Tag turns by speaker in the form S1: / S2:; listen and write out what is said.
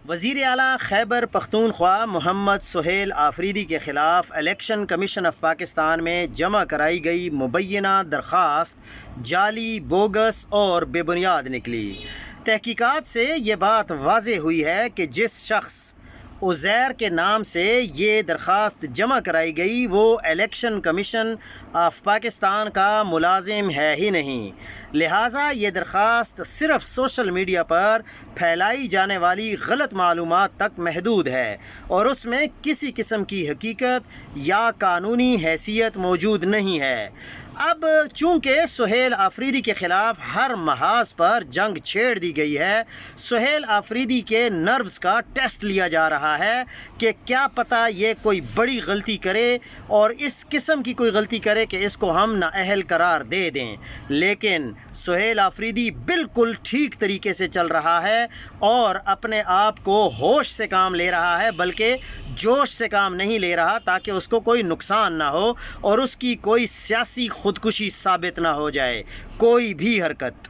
S1: وزیر اعلیٰ خیبر پختونخوا محمد سہیل آفریدی کے خلاف الیکشن کمیشن آف پاکستان میں جمع کرائی گئی مبینہ درخواست جعلی، بوگس اور بے بنیاد نکلی۔ تحقیقات سے یہ بات واضح ہوئی ہے کہ جس شخص عزیر کے نام سے یہ درخواست جمع کرائی گئی وہ الیکشن کمیشن آف پاکستان کا ملازم ہے ہی نہیں، لہٰذا یہ درخواست صرف سوشل میڈیا پر پھیلائی جانے والی غلط معلومات تک محدود ہے اور اس میں کسی قسم کی حقیقت یا قانونی حیثیت موجود نہیں ہے۔ اب چونکہ سہیل آفریدی کے خلاف ہر محاذ پر جنگ چھیڑ دی گئی ہے، سہیل آفریدی کے نروز کا ٹیسٹ لیا جا رہا ہے کہ کیا پتہ یہ کوئی بڑی غلطی کرے اور اس قسم کی کوئی غلطی کرے کہ اس کو ہم نااہل قرار دے دیں۔ لیکن سہیل آفریدی بالکل ٹھیک طریقے سے چل رہا ہے اور اپنے آپ کو ہوش سے کام لے رہا ہے، بلکہ جوش سے کام نہیں لے رہا تاکہ اس کو کوئی نقصان نہ ہو اور اس کی کوئی سیاسی خودکشی ثابت نہ ہو جائے۔ کوئی بھی حرکت